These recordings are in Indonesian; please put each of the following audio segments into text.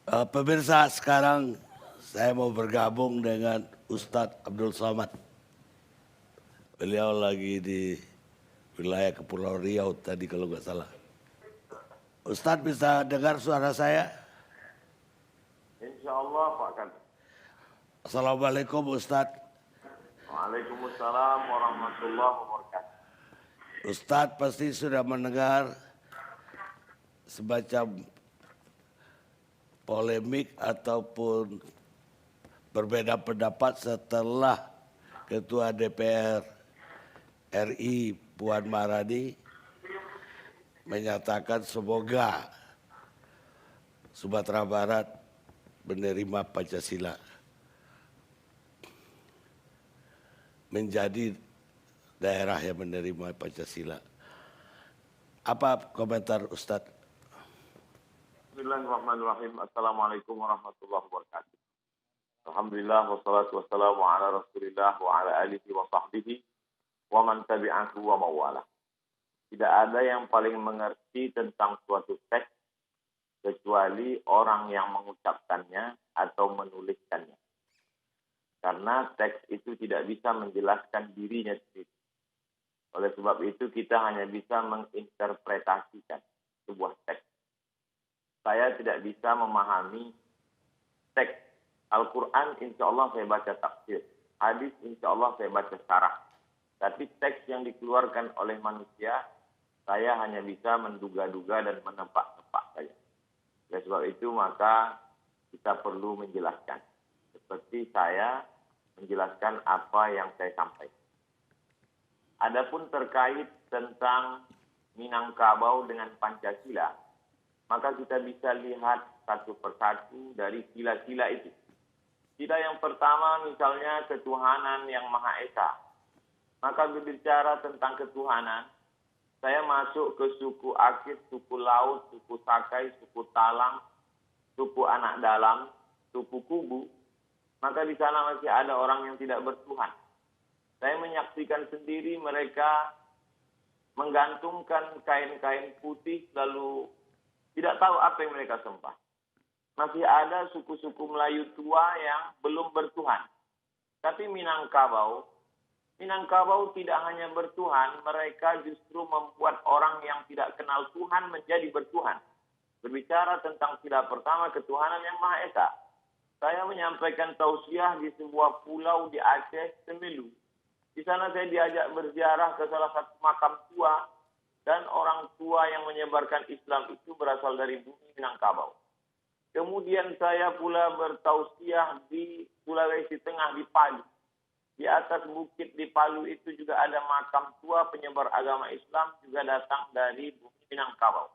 Pemirsa, sekarang saya mau bergabung dengan Ustadz Abdul Somad. Beliau lagi di wilayah Kepulauan Riau tadi kalau nggak salah. Ustadz bisa dengar suara saya? Insya Allah Pak Kan. Assalamualaikum Ustadz. Waalaikumsalam warahmatullahi wabarakatuh. Ustadz pasti sudah mendengar semacam polemik ataupun berbeda pendapat setelah Ketua DPR RI Puan Maharani menyatakan semoga Sumatera Barat menerima Pancasila, menjadi daerah yang menerima Pancasila. Apa komentar Ustadz? Bismillahirrahmanirrahim. Assalamualaikum warahmatullahi wabarakatuh. Alhamdulillah wassalatu wassalamu ala Rasulillah wa ala alihi wa sahbihi wa man tabi'ahu wa mawalah. Tidak ada yang paling mengerti tentang suatu teks kecuali orang yang mengucapkannya atau menuliskannya. Karena teks itu tidak bisa menjelaskan dirinya sendiri. Oleh sebab itu kita hanya bisa menginterpretasikan sebuah teks. Saya tidak bisa memahami teks. Al-Quran insya Allah saya baca tafsir. Hadis insya Allah saya baca syarah. Tapi teks yang dikeluarkan oleh manusia, saya hanya bisa menduga-duga dan menebak-nebak saja. Oleh sebab itu maka kita perlu menjelaskan. Seperti saya menjelaskan apa yang saya sampaikan. Adapun terkait tentang Minangkabau dengan Pancasila, maka kita bisa lihat satu persatu dari sila-sila itu. Sila yang pertama misalnya ketuhanan yang Maha Esa. Maka berbicara tentang ketuhanan, saya masuk ke suku Akit, suku Laut, suku Sakai, suku Talang, suku Anak Dalam, suku Kubu. Maka di sana masih ada orang yang tidak bertuhan. Saya menyaksikan sendiri mereka menggantungkan kain-kain putih lalu tidak tahu apa yang mereka sembah. Masih ada suku-suku Melayu tua yang belum bertuhan. Tapi Minangkabau tidak hanya bertuhan, mereka justru membuat orang yang tidak kenal Tuhan menjadi bertuhan. Berbicara tentang sila pertama ketuhanan yang Maha Esa. Saya menyampaikan tausiah di sebuah pulau di Aceh, Semelu. Di sana saya diajak berziarah ke salah satu makam tua. Dan orang tua yang menyebarkan Islam itu berasal dari bumi Minangkabau. Kemudian saya pula bertausiah di Sulawesi Tengah, di Palu. Di atas bukit di Palu itu juga ada makam tua penyebar agama Islam juga datang dari bumi Minangkabau.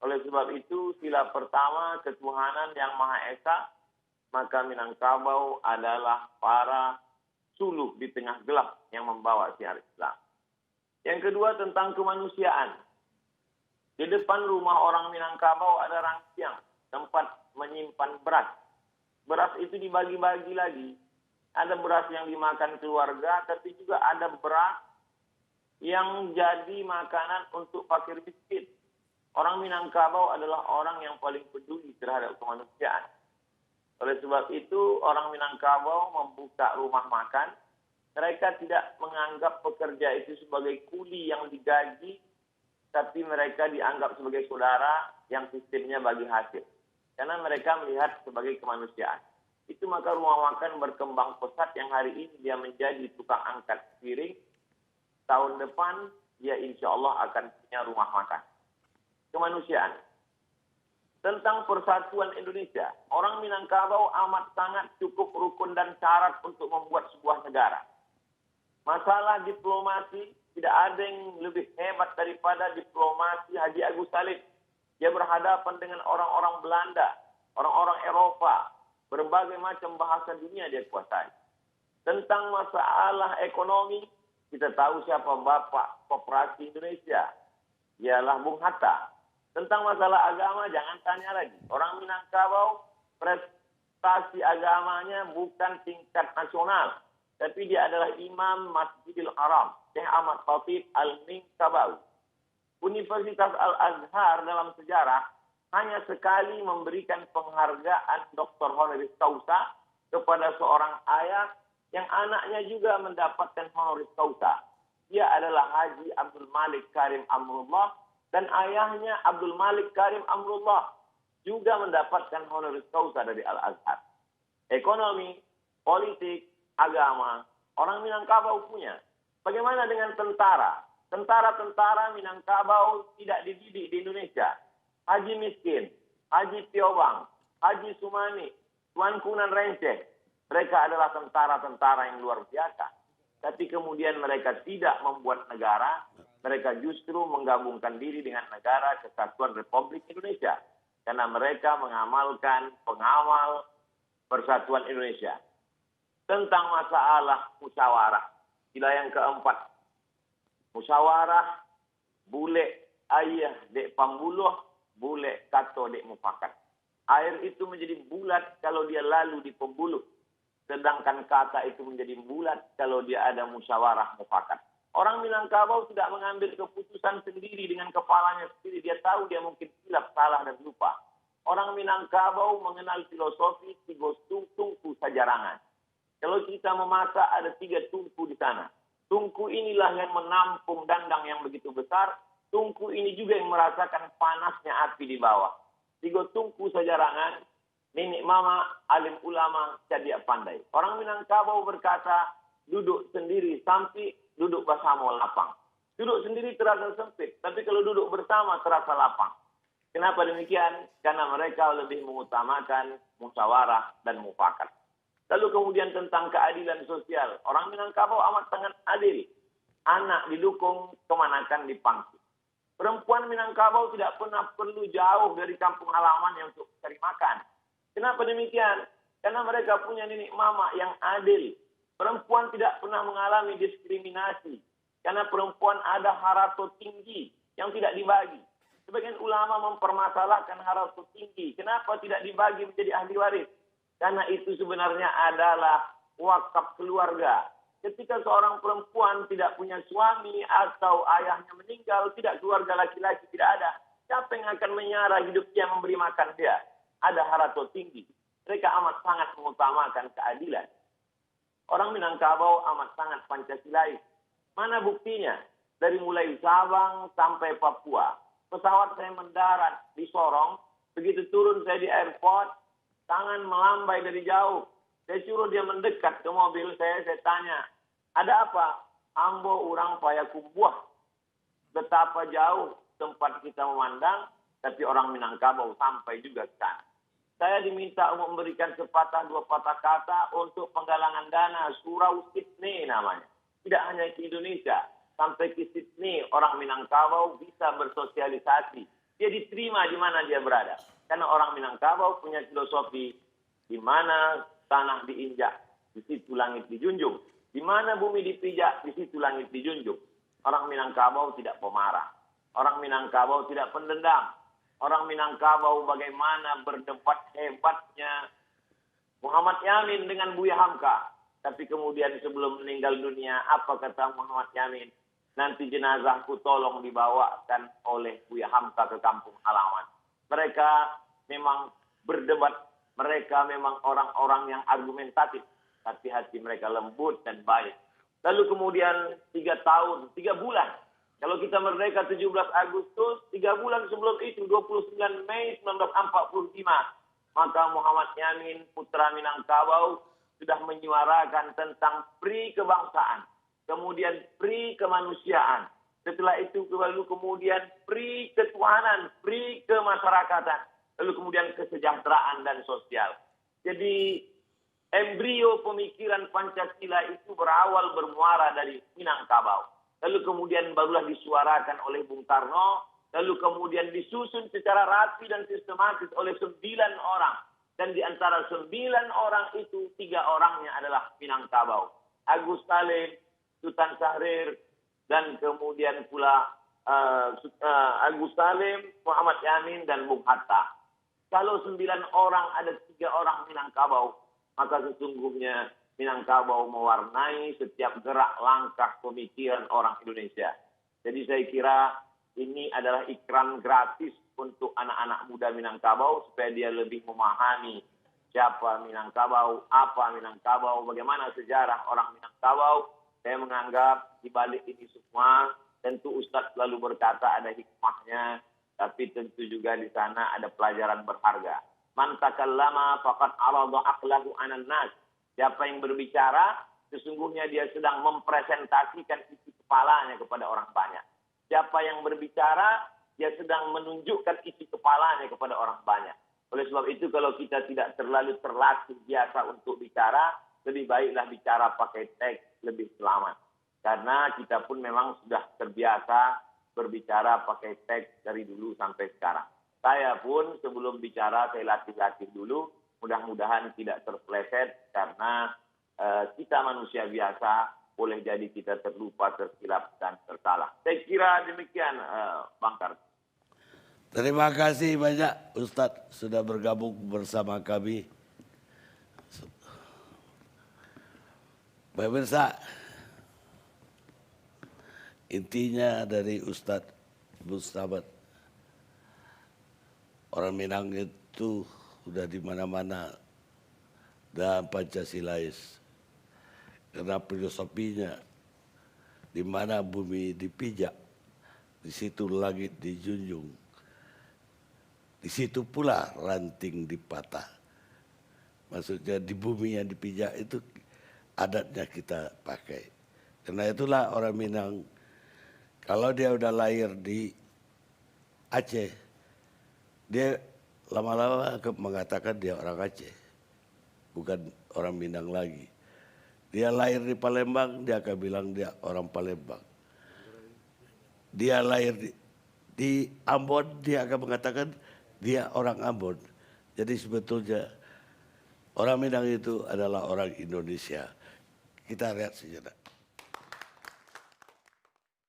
Oleh sebab itu, sila pertama ketuhanan yang Maha Esa, maka Minangkabau adalah para suluh di tengah gelap yang membawa siar Islam. Yang kedua tentang kemanusiaan. Di depan rumah orang Minangkabau ada rangsiang, tempat menyimpan beras. Beras itu dibagi-bagi lagi. Ada beras yang dimakan keluarga, tapi juga ada beras yang jadi makanan untuk fakir miskin. Orang Minangkabau adalah orang yang paling peduli terhadap kemanusiaan. Oleh sebab itu, orang Minangkabau membuka rumah makan. Mereka tidak menganggap pekerja itu sebagai kuli yang digaji, tapi mereka dianggap sebagai saudara yang sistemnya bagi hasil. Karena mereka melihat sebagai kemanusiaan. Itu maka rumah makan berkembang pesat yang hari ini dia menjadi tukang angkat piring. Tahun depan dia insya Allah akan punya rumah makan. Kemanusiaan. Tentang persatuan Indonesia, orang Minangkabau amat sangat cukup rukun dan syarat untuk membuat sebuah negara. Masalah diplomasi, tidak ada yang lebih hebat daripada diplomasi Haji Agus Salim. Dia berhadapan dengan orang-orang Belanda, orang-orang Eropa, berbagai macam bahasa dunia dia kuasai. Tentang masalah ekonomi, kita tahu siapa Bapak Koperasi Indonesia. Ialah Bung Hatta. Tentang masalah agama, jangan tanya lagi. Orang Minangkabau, prestasi agamanya bukan tingkat nasional. Tapi dia adalah Imam Masjidil Haram, Syekh Ahmad Khatib Al-Minangkabau. Universitas Al-Azhar dalam sejarah hanya sekali memberikan penghargaan Dr. honoris causa kepada seorang ayah yang anaknya juga mendapatkan honoris causa. Dia adalah Haji Abdul Malik Karim Amrullah dan ayahnya Abdul Malik Karim Amrullah juga mendapatkan honoris causa dari Al-Azhar. Ekonomi, politik, agama, orang Minangkabau punya. Bagaimana dengan tentara? Tentara-tentara Minangkabau tidak dididik di Indonesia. Haji Miskin, Haji Piobang, Haji Sumani, Tuan Kunan Renceh. Mereka adalah tentara-tentara yang luar biasa. Tapi kemudian mereka tidak membuat negara, mereka justru menggabungkan diri dengan negara Kesatuan Republik Indonesia. Karena mereka mengamalkan pengawal Persatuan Indonesia. Tentang masalah musyawarah. Sila yang keempat. Musyawarah, bule ayah dek pambuluh, bule kato dek mufakat. Air itu menjadi bulat kalau dia lalu di pembuluh. Sedangkan kata itu menjadi bulat kalau dia ada musyawarah mufakat. Orang Minangkabau tidak mengambil keputusan sendiri dengan kepalanya sendiri. Dia tahu dia mungkin silap, salah, dan lupa. Orang Minangkabau mengenal filosofi tiga tungku sajarangan. Kalau kita memasak ada 3 tungku di sana. Tungku inilah yang menampung dandang yang begitu besar. Tungku ini juga yang merasakan panasnya api di bawah. 3 tungku sajarangan. Nenek mama, alim ulama, cadia pandai. Orang Minangkabau berkata, duduk sendiri sampai duduk bersama lapang. Duduk sendiri terasa sempit, tapi kalau duduk bersama terasa lapang. Kenapa demikian? Karena mereka lebih mengutamakan musyawarah dan mufakat. Lalu kemudian tentang keadilan sosial. Orang Minangkabau amat sangat adil. Anak didukung, kemanakan dipangsi. Perempuan Minangkabau tidak pernah perlu jauh dari kampung halamannya untuk cari makan. Kenapa demikian? Karena mereka punya nenek mama yang adil. Perempuan tidak pernah mengalami diskriminasi. Karena perempuan ada harato tinggi yang tidak dibagi. Sebagian ulama mempermasalahkan harato tinggi. Kenapa tidak dibagi menjadi ahli waris? Karena itu sebenarnya adalah wakaf keluarga. Ketika seorang perempuan tidak punya suami atau ayahnya meninggal, tidak keluarga laki-laki, tidak ada. Siapa yang akan menyara hidupnya memberi makan dia? Ada harato tinggi. Mereka amat sangat mengutamakan keadilan. Orang Minangkabau amat sangat Pancasilais. Mana buktinya? Dari mulai Sabang sampai Papua. Pesawat saya mendarat di Sorong. Begitu turun saya di airport, tangan melambai dari jauh. Saya suruh dia mendekat ke mobil saya tanya, ada apa? Ambo urang payakumbuh. Betapa jauh tempat kita memandang, tapi orang Minangkabau sampai juga ke sana. Saya diminta untuk memberikan sepatah 2 patah kata untuk penggalangan dana Surau Sydney namanya. Tidak hanya ke Indonesia, sampai ke Sydney orang Minangkabau bisa bersosialisasi. Dia diterima di mana dia berada. Karena orang Minangkabau punya filosofi di mana tanah diinjak, di situ langit dijunjung. Di mana bumi dipijak, di situ langit dijunjung. Orang Minangkabau tidak pemarah. Orang Minangkabau tidak pendendam. Orang Minangkabau bagaimana berdebat hebatnya Muhammad Yamin dengan Buya Hamka. Tapi kemudian sebelum meninggal dunia, apa kata Muhammad Yamin? Nanti jenazahku tolong dibawakan oleh Buya Hamka ke kampung halaman. Mereka memang berdebat. Mereka memang orang-orang yang argumentatif. Tapi hati mereka lembut dan baik. Lalu kemudian 3 tahun, 3 bulan. Kalau kita merdeka 17 Agustus, 3 bulan sebelum itu, 29 Mei 1945, maka Muhammad Yamin, putra Minangkabau, sudah menyuarakan tentang pri kebangsaan, kemudian pri kemanusiaan. Setelah itu lalu kemudian pri ketuhanan, pri kemasyarakatan, lalu kemudian kesejahteraan dan sosial. Jadi embrio pemikiran Pancasila itu berawal bermuara dari Minangkabau. Lalu kemudian barulah disuarakan oleh Bung Karno, lalu kemudian disusun secara rapi dan sistematis oleh 9 orang. Dan di antara 9 orang itu, 3 orangnya adalah Minangkabau. Agus Salim, Sultan Syahrir, dan kemudian pula Agus Salim, Muhammad Yamin, dan Bung Hatta. Kalau 9 orang ada 3 orang Minangkabau, maka sesungguhnya Minangkabau mewarnai setiap gerak langkah pemikiran orang Indonesia. Jadi saya kira ini adalah ikram gratis untuk anak-anak muda Minangkabau supaya dia lebih memahami siapa Minangkabau, apa Minangkabau, bagaimana sejarah orang Minangkabau. Saya menganggap di balik ini semua tentu Ustadz selalu berkata ada hikmahnya, tapi tentu juga di sana ada pelajaran berharga. Man takallama faqad arada aqlahu 'alan nas. Siapa yang berbicara, sesungguhnya dia sedang mempresentasikan isi kepalanya kepada orang banyak. Siapa yang berbicara, dia sedang menunjukkan isi kepalanya kepada orang banyak. Oleh sebab itu kalau kita tidak terlalu terlatih biasa untuk bicara, lebih baiklah bicara pakai teks, lebih selamat. Karena kita pun memang sudah terbiasa berbicara pakai teks dari dulu sampai sekarang. Saya pun sebelum bicara saya latih-latih dulu, mudah-mudahan tidak terpeleset karena kita manusia biasa, boleh jadi kita terlupa, tersilap, dan tersalah. Saya kira demikian Bang Karti. Terima kasih banyak Ustadz sudah bergabung bersama kami. Pemirsa, intinya dari Ustadz Abdul Somad, orang Minang itu sudah di mana-mana dan Pancasilais. Karena filosofinya, di mana bumi dipijak, di situ langit dijunjung. Di situ pula ranting dipatah. Maksudnya di bumi yang dipijak itu adatnya kita pakai. Karena itulah orang Minang, kalau dia udah lahir di Aceh, dia lama-lama mengatakan dia orang Aceh, bukan orang Minang lagi. Dia lahir di Palembang, dia akan bilang dia orang Palembang. Dia lahir di Ambon, dia akan mengatakan dia orang Ambon. Jadi sebetulnya orang Minang itu adalah orang Indonesia. Kita lihat sejenak.